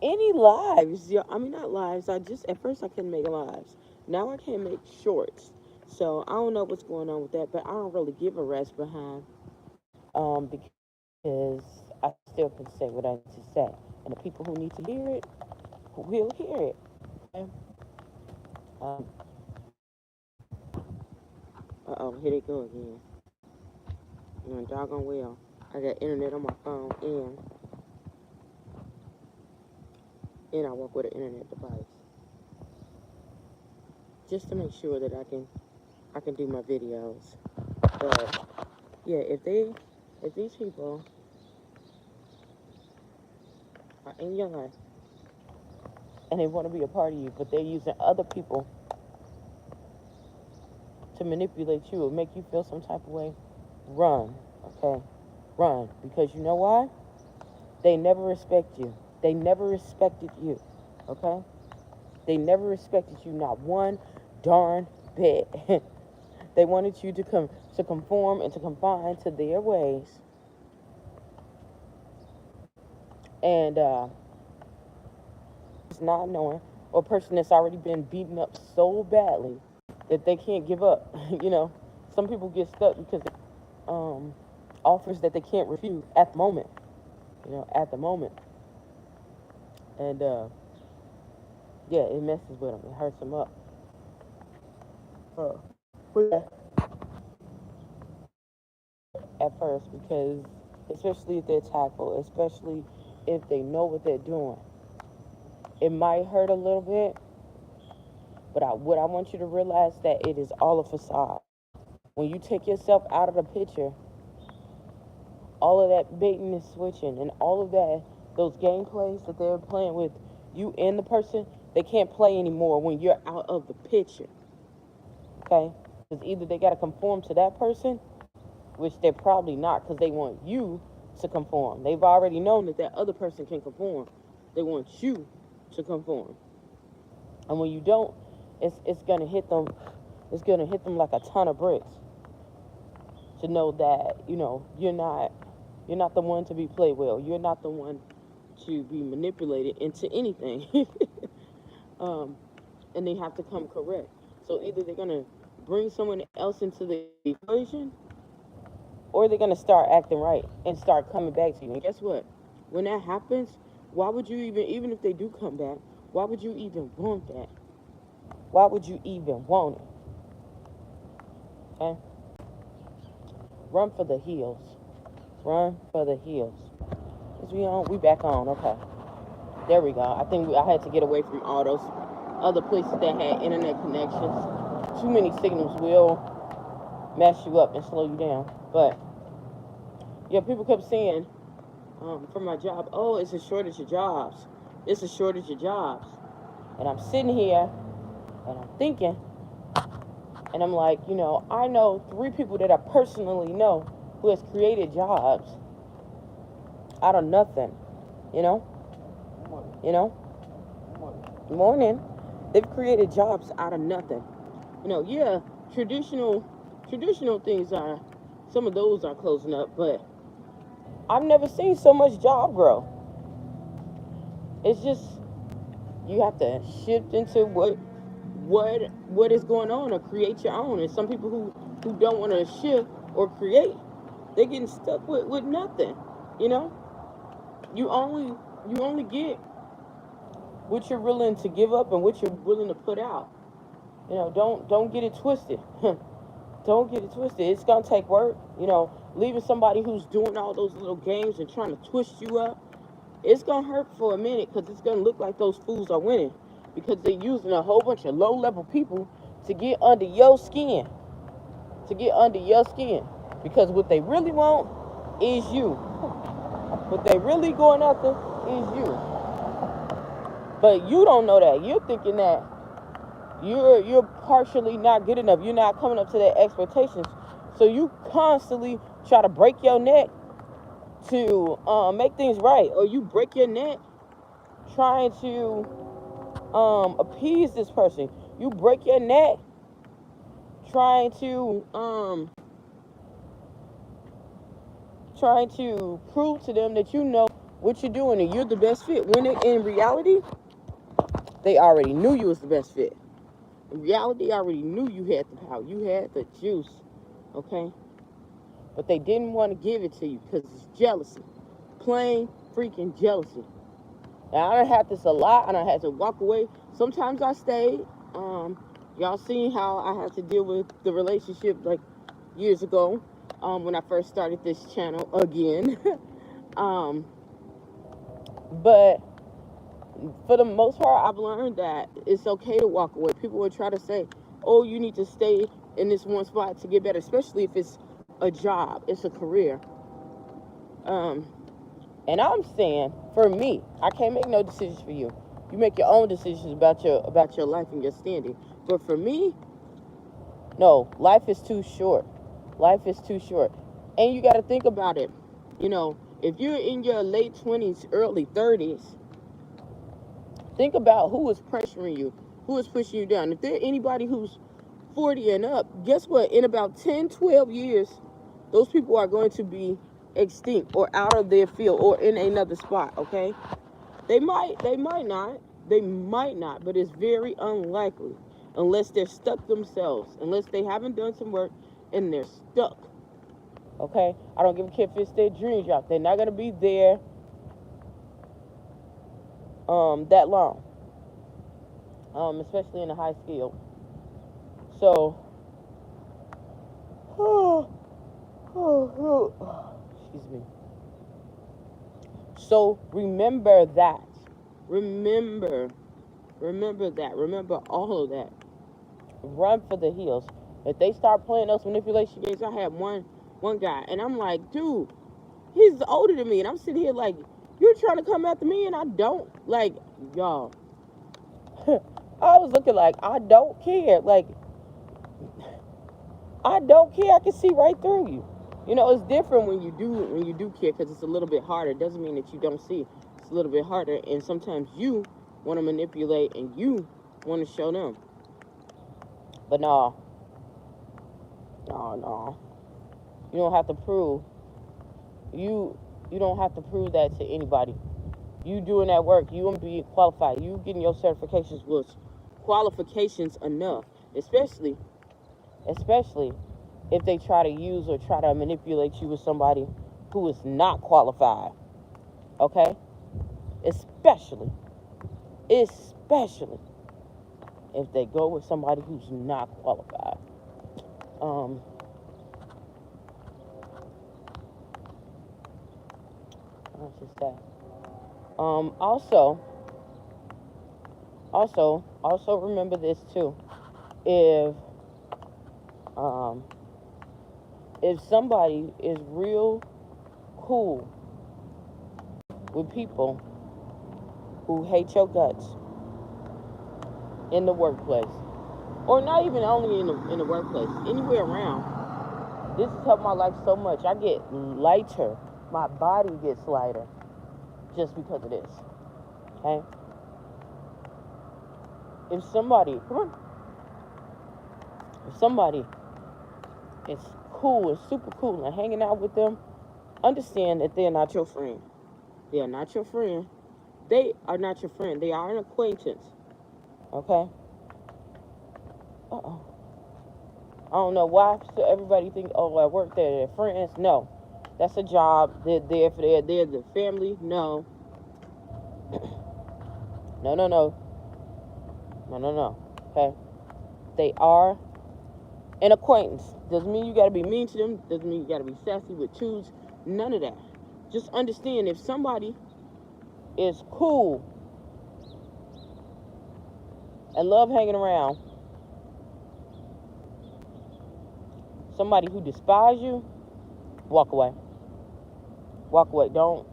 any lives. Yeah, I mean not lives. I just at first I couldn't make lives. Now I can make shorts. So I don't know what's going on with that, but I don't really give a rest behind. Because I still can say what I need to say, and the people who need to hear it will hear it. Okay. Um. Here they go again. You know, doggone well. I got internet on my phone and I work with an internet device just to make sure that I can do my videos. But yeah, if these people are in your life and they want to be a part of you, but they're using other people to manipulate you or make you feel some type of way, run, okay? Run. Because you know why? They never respect you. They never respected you, okay? They never respected you, not one darn bit. They wanted you to conform and to confine to their ways, and it's not knowing, or a person that's already been beaten up so badly that they can't give up. You know, some people get stuck because offers that they can't refuse at the moment. You know, at the moment, and yeah, it messes with them. It hurts them up. But yeah, at first because, especially if they're tactful, especially if they know what they're doing, it might hurt a little bit. But what I want you to realize that it is all a facade. When you take yourself out of the picture, all of that baiting and switching and all of that, those gameplays that they're playing with you and the person, they can't play anymore when you're out of the picture. Okay? Because either they got to conform to that person, which they're probably not because they want you to conform. They've already known that that other person can conform. They want you to conform. And when you don't, it's gonna hit them. It's gonna hit them like a ton of bricks to know that you're not the one to be played well. You're not the one to be manipulated into anything. um, and they have to come correct. So either they're gonna bring someone else into the equation, or they're gonna start acting right and start coming back to you. And guess what? When that happens, why would you even if they do come back, why would you even want that? Why would you even want it? Okay? Run for the hills. Run for the hills. Is we on? We back on. Okay. There we go. I think I had to get away from all those other places that had internet connections. Too many signals will mess you up and slow you down. But yeah, people kept saying for my job, oh, it's a shortage of jobs. It's a shortage of jobs. And I'm sitting here and I'm thinking, and I'm like, I know 3 people that I personally know who has created jobs out of nothing. You know, you know, morning. They've created jobs out of nothing. Yeah, traditional traditional things are some of those are closing up, but I've never seen so much job growth. It's just you have to shift into what is going on or create your own. And some people who don't want to shift or create, they're getting stuck with nothing. You know, you only get what you're willing to give up and what you're willing to put out. Don't get it twisted. Don't get it twisted. It's gonna take work. Leaving somebody who's doing all those little games and trying to twist you up, it's gonna hurt for a minute because it's gonna look like those fools are winning because they're using a whole bunch of low-level people to get under your skin, to get under your skin. Because what they really want is you. What they really going after is you. But you don't know that. You're thinking that you're partially not good enough. You're not coming up to their expectations. So you constantly try to break your neck to make things right, or you break your neck trying to appease this person. You break your neck trying to prove to them that you know what you're doing and you're the best fit. When in reality, they already knew you was the best fit. In reality, they already knew you had the power. You had the juice, okay? But they didn't want to give it to you because it's jealousy. Plain freaking jealousy. Now, I done had this a lot, and I had to walk away. Sometimes I stayed. Y'all seen how I had to deal with the relationship like years ago when I first started this channel again. But for the most part, I've learned that it's okay to walk away. People will try to say, oh, you need to stay in this one spot to get better, especially if it's a job, it's a career. And I'm saying, for me, I can't make no decisions for you. You make your own decisions about your life and your standing. But for me, no, life is too short. Life is too short. And you got to think about it. You know, if you're in your late 20s, early 30s, think about who is pressuring you, who is pushing you down. If there's anybody who's 40 and up, guess what? In about 10, 12 years, those people are going to be extinct or out of their field or in another spot, okay? They might not, but it's very unlikely unless they're stuck themselves, unless they haven't done some work and they're stuck, okay? I don't give a kid if it's their dream job. They're not going to be there that long, especially in a high skill. So, excuse me. So remember that. Remember that. Remember all of that. Run for the hills. If they start playing those manipulation games, I had one guy, and I'm like, dude, he's older than me, and I'm sitting here like, you're trying to come after me, and I don't. Like, y'all. I was looking like, I don't care. Like, I don't care. I can see right through you. You know, it's different when you do care, because it's a little bit harder. It doesn't mean that you don't see. It's a little bit harder, and sometimes you want to manipulate and you want to show them. But no. You don't have to prove. You don't have to prove that to anybody. You doing that work, you gonna be qualified. You getting your certifications was qualifications enough, especially if they try to use or try to manipulate you with somebody who is not qualified. Okay? Especially if they go with somebody who's not qualified. What's just that? Also remember this too. If somebody is real cool with people who hate your guts in the workplace, or not even only in the workplace, anywhere around, this has helped my life so much. I get lighter. My body gets lighter just because of this. Okay? If somebody is cool and super cool and hanging out with them, understand that they're not your friend. They are not your friend. They are not your friend. They are an acquaintance. Okay? I don't know why everybody think, oh, at work they're friends. No. That's a job. They're there for they're the family. No. No. Okay? They are an acquaintance. Doesn't mean you gotta be mean to them. Doesn't mean you gotta be sassy with twos. None of that. Just understand, if somebody is cool and love hanging around somebody who despises you, walk away. Walk away. Don't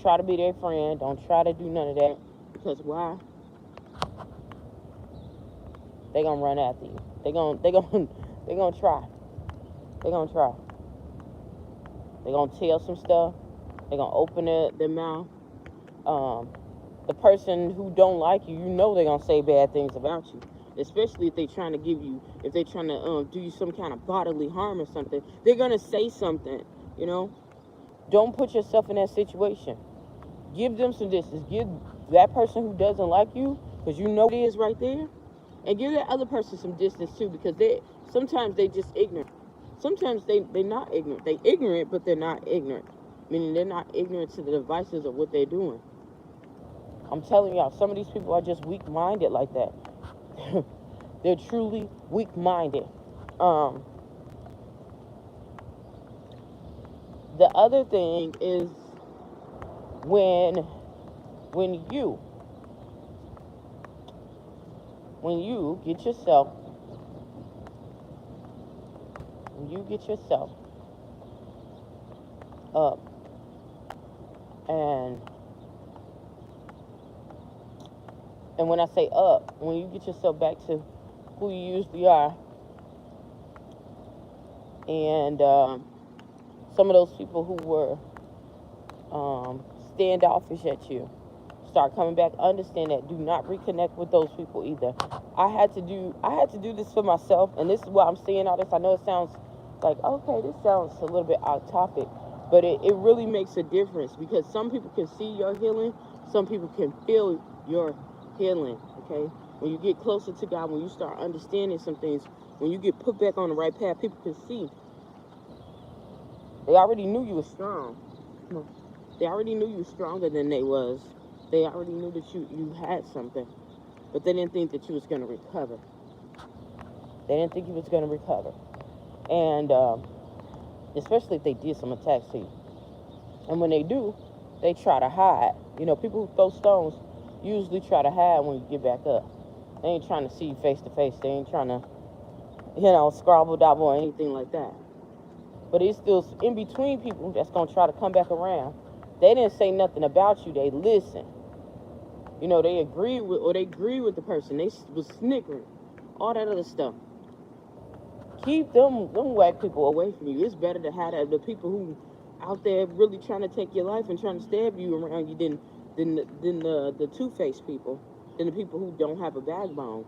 try to be their friend. Don't try to do none of that. Because why? They gonna run after you. They gonna try. They gonna try. They gonna tell some stuff. They gonna open their mouth. The person who don't like you, you know they're gonna say bad things about you. Especially if they're trying to do you some kind of bodily harm or something. They're gonna say something, you know. Don't put yourself in that situation. Give them some distance. Give that person who doesn't like you, because you know it is right there, and give that other person some distance too, because sometimes they just ignorant. Sometimes they're not ignorant. They ignorant, but they're not ignorant. Meaning they're not ignorant to the devices of what they're doing. I'm telling y'all, some of these people are just weak-minded like that. They're truly weak-minded. The other thing is when you get yourself up, and when I say up, when you get yourself back to who you usually are, and some of those people who were standoffish at you start coming back, understand that. Do not reconnect with those people either. I had to do this for myself, and this is why I'm saying all this. I know it sounds like, okay, this sounds a little bit off topic, but it really makes a difference, because some people can see your healing, some people can feel your healing. Okay, when you get closer to God, when you start understanding some things, when you get put back on the right path, people can see. They already knew you were strong. They already knew you were stronger than they was. They already knew that you had something, but they didn't think that you was going to recover. They didn't think you was going to recover. And especially if they did some attacks to you. And when they do, they try to hide. You know, people who throw stones usually try to hide when you get back up. They ain't trying to see you face to face. They ain't trying to, scrabble dabble or anything like that. But it's still in between people that's going to try to come back around. They didn't say nothing about you. They listen. They agree with the person. They was snickering. All that other stuff. Keep them whack people away from you. It's better to have the people who out there really trying to take your life and trying to stab you around you than the two-faced people, than the people who don't have a backbone.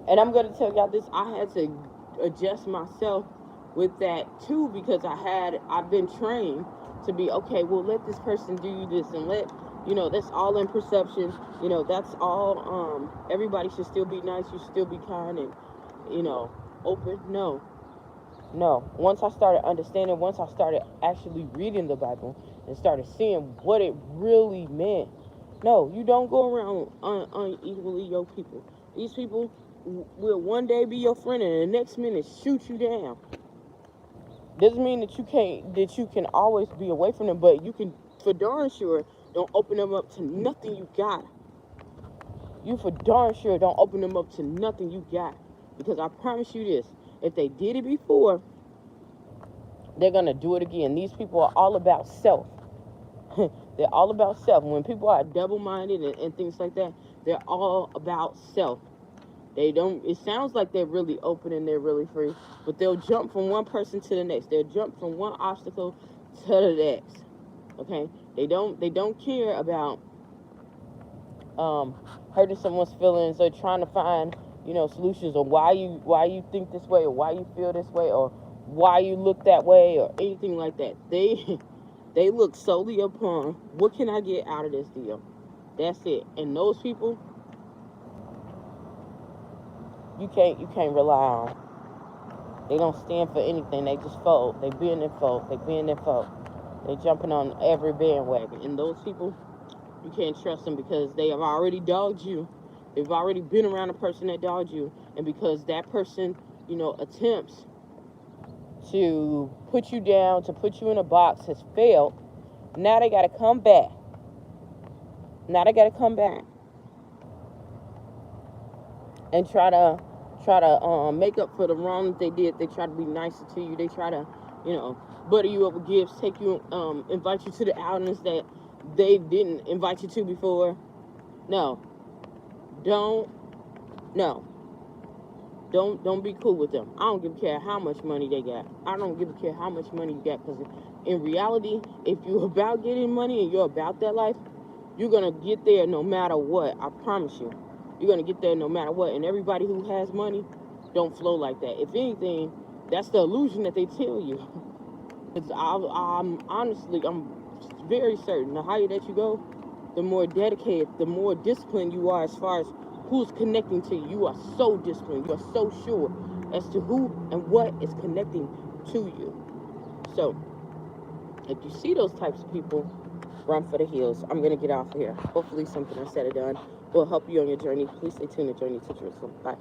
And I'm going to tell y'all this, I had to adjust myself with that too, because I've been trained to be, okay, well, let this person do this, and that's all in perception. That's all, everybody should still be nice, you should still be kind and, open. No. Once I started understanding, once I started actually reading the Bible and started seeing what it really meant, no, you don't go around unequally yoked people. These people will one day be your friend and the next minute shoot you down. Doesn't mean that you can always be away from them, but you can, for darn sure, don't open them up to nothing you got. You for darn sure don't open them up to nothing you got. Because I promise you this, if they did it before, they're going to do it again. These people are all about self. They're all about self. When people are double-minded and things like that, they're all about self. It sounds like they're really open and they're really free, but they'll jump from one person to the next. They'll jump from one obstacle to the next. Okay? They don't care about hurting someone's feelings or trying to find, solutions, or why you think this way, or why you feel this way, or why you look that way, or anything like that. They look solely upon, what can I get out of this deal? That's it. And those people, you can't rely on. They don't stand for anything. They just fold. They being their fold. They jumping on every bandwagon. And those people, you can't trust them, because they have already dogged you. They've already been around a person that dogged you. And because that person, attempts to put you down, to put you in a box, has failed, now they got to come back. And try to make up for the wrong that they did. They try to be nicer to you. They try to, butter you up with gifts, take you, invite you to the outings that they didn't invite you to before. Don't be cool with them. I don't give a care how much money they got. I don't give a care how much money you got, because in reality, if you're about getting money and you're about that life, you're going to get there no matter what. I promise you. You're going to get there no matter what. And everybody who has money don't flow like that. If anything, That's the illusion that they tell you. Because I'm very certain the higher that you go, the more dedicated, the more disciplined you are as far as who's connecting to you. You are so disciplined. You are so sure as to who and what is connecting to you. So, if you see those types of people, run for the hills. I'm going to get off here. Hopefully something I said or done will help you on your journey. Please stay tuned to Journey to Jerusalem. Bye.